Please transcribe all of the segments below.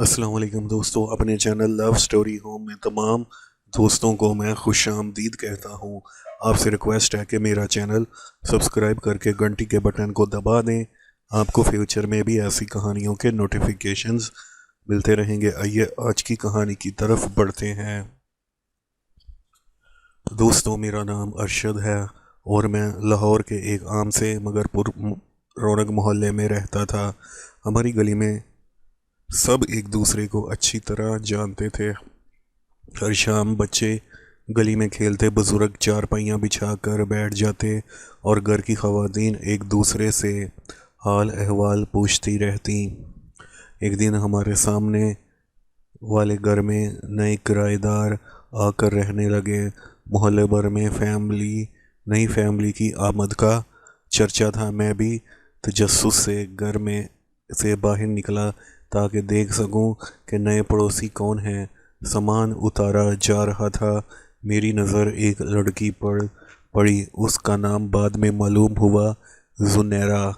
السلام علیکم دوستو، اپنے چینل لو سٹوری ہوم میں تمام دوستوں کو میں خوش آمدید کہتا ہوں۔ آپ سے ریکویسٹ ہے کہ میرا چینل سبسکرائب کر کے گھنٹی کے بٹن کو دبا دیں۔ آپ کو فیوچر میں بھی ایسی کہانیوں کے نوٹیفیکیشنز ملتے رہیں گے۔ آئیے آج کی کہانی کی طرف بڑھتے ہیں۔ دوستو، میرا نام ارشد ہے اور میں لاہور کے ایک عام سے مگر پر رونق محلے میں رہتا تھا۔ ہماری گلی میں سب ایک دوسرے کو اچھی طرح جانتے تھے۔ ہر شام بچے گلی میں کھیلتے، بزرگ چارپائیاں بچھا کر بیٹھ جاتے اور گھر کی خواتین ایک دوسرے سے حال احوال پوچھتی رہتی۔ ایک دن ہمارے سامنے والے گھر میں نئے کرایہ دار آ کر رہنے لگے۔ محلے بھر میں نئی فیملی کی آمد کا چرچا تھا۔ میں بھی تجسس سے گھر میں سے باہر نکلا تاکہ دیکھ سکوں کہ نئے پڑوسی کون ہیں۔ سامان اتارا جا رہا تھا، میری نظر ایک لڑکی پڑی۔ اس کا نام بعد میں معلوم ہوا زنیرہ۔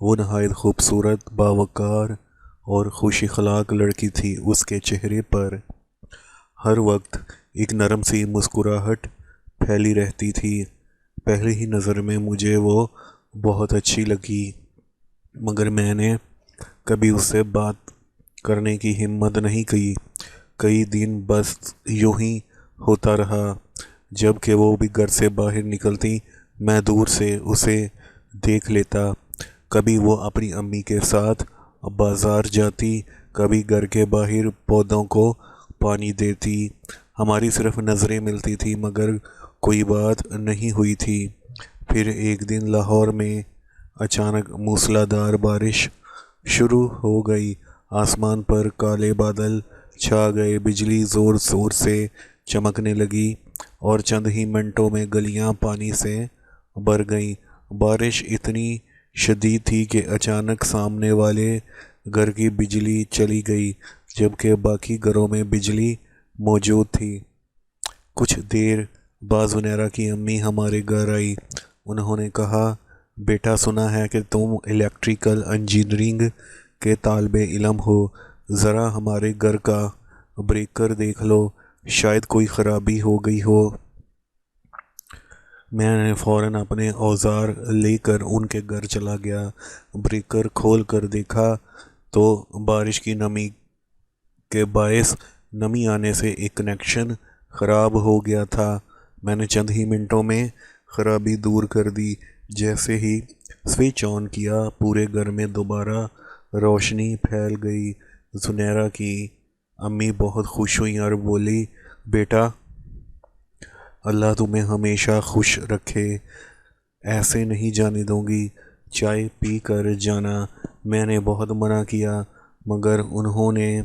وہ نہایت خوبصورت، باوقار اور خوش اخلاق لڑکی تھی۔ اس کے چہرے پر ہر وقت ایک نرم سی مسکراہٹ پھیلی رہتی تھی۔ پہلی ہی نظر میں مجھے وہ بہت اچھی لگی، مگر میں نے کبھی اس سے بات کرنے کی ہمت نہیں کی۔ کئی دن بس یوں ہی ہوتا رہا۔ جب کہ وہ بھی گھر سے باہر نکلتی، میں دور سے اسے دیکھ لیتا۔ کبھی وہ اپنی امی کے ساتھ بازار جاتی، کبھی گھر کے باہر پودوں کو پانی دیتی۔ ہماری صرف نظریں ملتی تھی مگر کوئی بات نہیں ہوئی تھی۔ پھر ایک دن لاہور میں اچانک موسلادھار بارش شروع ہو گئی۔ آسمان پر کالے بادل چھا گئے، بجلی زور زور سے چمکنے لگی اور چند ہی منٹوں میں گلیاں پانی سے بھر گئیں۔ بارش اتنی شدید تھی کہ اچانک سامنے والے گھر کی بجلی چلی گئی، جبکہ باقی گھروں میں بجلی موجود تھی۔ کچھ دیر بعد زنیرہ کی امی ہمارے گھر آئی۔ انہوں نے کہا، بیٹا، سنا ہے کہ تم الیکٹریکل انجینئرنگ کے طالب علم ہو، ذرا ہمارے گھر کا بریکر دیکھ لو، شاید کوئی خرابی ہو گئی ہو۔ میں نے فوراً اپنے اوزار لے کر ان کے گھر چلا گیا۔ بریکر کھول کر دیکھا تو بارش کی نمی کے باعث نمی آنے سے ایک کنیکشن خراب ہو گیا تھا۔ میں نے چند ہی منٹوں میں خرابی دور کر دی۔ جیسے ہی سوئچ آن کیا، پورے گھر میں دوبارہ روشنی پھیل گئی۔ زنیرہ کی امی بہت خوش ہوئیں اور بولی، بیٹا، اللہ تمہیں ہمیشہ خوش رکھے، ایسے نہیں جانے دوں گی، چائے پی کر جانا۔ میں نے بہت منع کیا مگر انہوں نے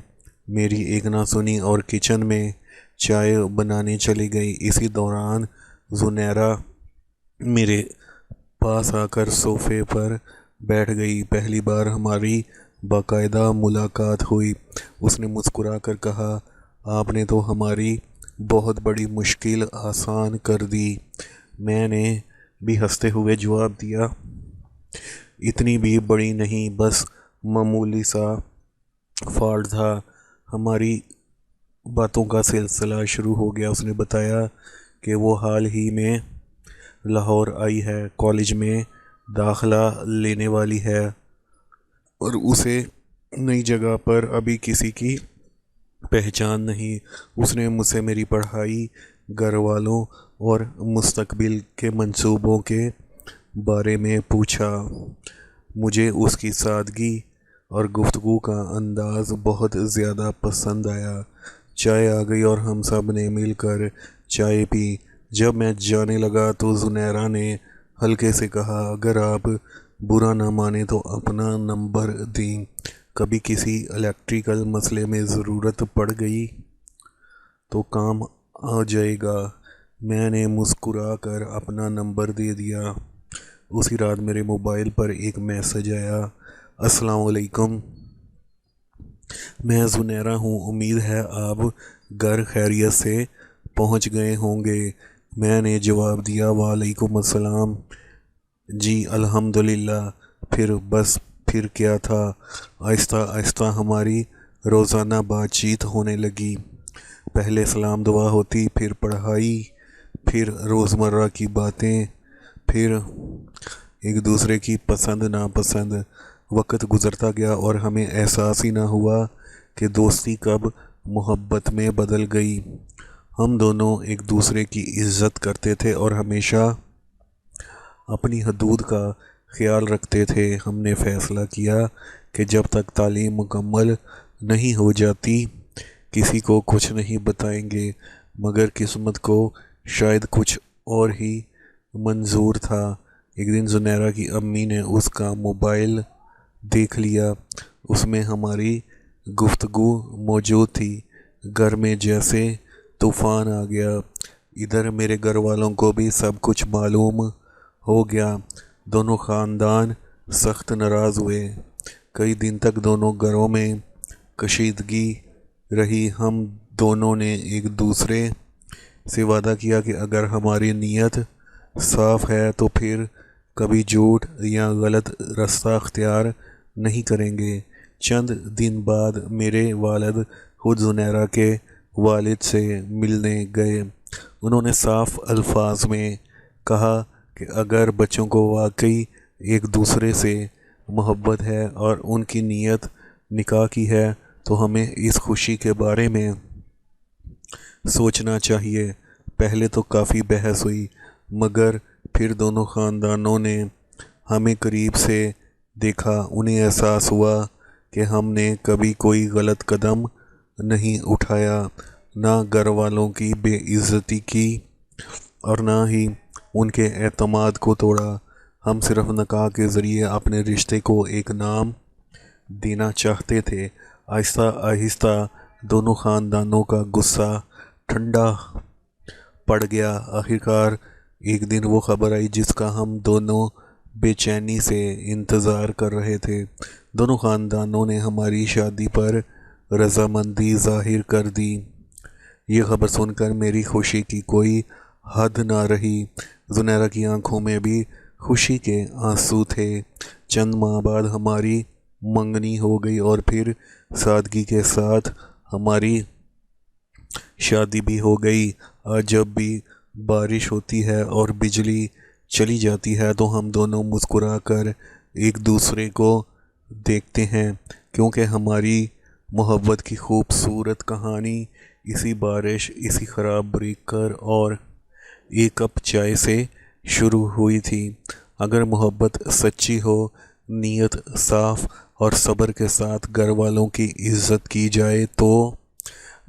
میری ایک نہ سنی اور کچن میں چائے بنانے چلی گئی۔ اسی دوران زنیرہ میرے پاس آ کر صوفے پر بیٹھ گئی۔ پہلی بار ہماری باقاعدہ ملاقات ہوئی۔ اس نے مسکرا کر کہا، آپ نے تو ہماری بہت بڑی مشکل آسان کر دی۔ میں نے بھی ہنستے ہوئے جواب دیا، اتنی بھی بڑی نہیں، بس معمولی سا فالٹ تھا۔ ہماری باتوں کا سلسلہ شروع ہو گیا۔ اس نے بتایا کہ وہ حال ہی میں لاہور آئی ہے، کالج میں داخلہ لینے والی ہے اور اسے نئی جگہ پر ابھی کسی کی پہچان نہیں۔ اس نے مجھ سے میری پڑھائی، گھر والوں اور مستقبل کے منصوبوں کے بارے میں پوچھا۔ مجھے اس کی سادگی اور گفتگو کا انداز بہت زیادہ پسند آیا۔ چائے آ گئی اور ہم سب نے مل کر چائے پی۔ جب میں جانے لگا تو زنیرہ نے ہلکے سے کہا، اگر آپ برا نہ مانیں تو اپنا نمبر دیں، کبھی کسی الیکٹریکل مسئلے میں ضرورت پڑ گئی تو کام آ جائے گا۔ میں نے مسکرا کر اپنا نمبر دے دیا۔ اسی رات میرے موبائل پر ایک میسج آیا، السلام علیکم، میں زنیرہ ہوں، امید ہے آپ گھر خیریت سے پہنچ گئے ہوں گے۔ میں نے جواب دیا، وعلیکم السلام، جی الحمدللہ۔ پھر کیا تھا، آہستہ آہستہ ہماری روزانہ بات چیت ہونے لگی۔ پہلے سلام دعا ہوتی، پھر پڑھائی، پھر روزمرہ کی باتیں، پھر ایک دوسرے کی پسند ناپسند۔ وقت گزرتا گیا اور ہمیں احساس ہی نہ ہوا کہ دوستی کب محبت میں بدل گئی۔ ہم دونوں ایک دوسرے کی عزت کرتے تھے اور ہمیشہ اپنی حدود کا خیال رکھتے تھے۔ ہم نے فیصلہ کیا کہ جب تک تعلیم مکمل نہیں ہو جاتی کسی کو کچھ نہیں بتائیں گے، مگر قسمت کو شاید کچھ اور ہی منظور تھا۔ ایک دن زنیرہ کی امی نے اس کا موبائل دیکھ لیا۔ اس میں ہماری گفتگو موجود تھی۔ گھر میں جیسے طوفان آ گیا۔ ادھر میرے گھر والوں کو بھی سب کچھ معلوم ہو گیا۔ دونوں خاندان سخت ناراض ہوئے۔ کئی دن تک دونوں گھروں میں کشیدگی رہی۔ ہم دونوں نے ایک دوسرے سے وعدہ کیا کہ اگر ہماری نیت صاف ہے تو پھر کبھی جھوٹ یا غلط راستہ اختیار نہیں کریں گے۔ چند دن بعد میرے والد خود زنیرہ کے والد سے ملنے گئے۔ انہوں نے صاف الفاظ میں کہا کہ اگر بچوں کو واقعی ایک دوسرے سے محبت ہے اور ان کی نیت نکاح کی ہے تو ہمیں اس خوشی کے بارے میں سوچنا چاہیے۔ پہلے تو کافی بحث ہوئی، مگر پھر دونوں خاندانوں نے ہمیں قریب سے دیکھا۔ انہیں احساس ہوا کہ ہم نے کبھی کوئی غلط قدم نہیں اٹھایا، نہ گھر والوں کی بے عزتی کی اور نہ ہی ان کے اعتماد کو توڑا۔ ہم صرف نکاح کے ذریعے اپنے رشتے کو ایک نام دینا چاہتے تھے۔ آہستہ آہستہ دونوں خاندانوں کا غصہ ٹھنڈا پڑ گیا۔ آخرکار ایک دن وہ خبر آئی جس کا ہم دونوں بے چینی سے انتظار کر رہے تھے۔ دونوں خاندانوں نے ہماری شادی پر رضامندی ظاہر کر دی۔ یہ خبر سن کر میری خوشی کی کوئی حد نہ رہی۔ زنیرہ کی آنکھوں میں بھی خوشی کے آنسو تھے۔ چند ماہ بعد ہماری منگنی ہو گئی اور پھر سادگی کے ساتھ ہماری شادی بھی ہو گئی۔ آج جب بھی بارش ہوتی ہے اور بجلی چلی جاتی ہے تو ہم دونوں مسکرا کر ایک دوسرے کو دیکھتے ہیں، کیونکہ ہماری محبت کی خوبصورت کہانی اسی بارش، اسی خراب بریکر اور ایک کپ چائے سے شروع ہوئی تھی۔ اگر محبت سچی ہو، نیت صاف اور صبر کے ساتھ گھر والوں کی عزت کی جائے تو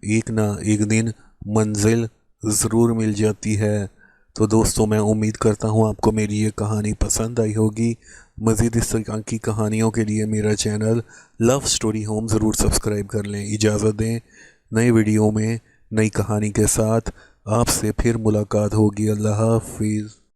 ایک نہ ایک دن منزل ضرور مل جاتی ہے۔ تو دوستوں، میں امید کرتا ہوں آپ کو میری یہ کہانی پسند آئی ہوگی۔ مزید اس طرح کی کہانیوں کے لیے میرا چینل لو سٹوری ہوم ضرور سبسکرائب کر لیں۔ اجازت دیں، نئی ویڈیو میں نئی کہانی کے ساتھ آپ سے پھر ملاقات ہوگی۔ اللہ حافظ۔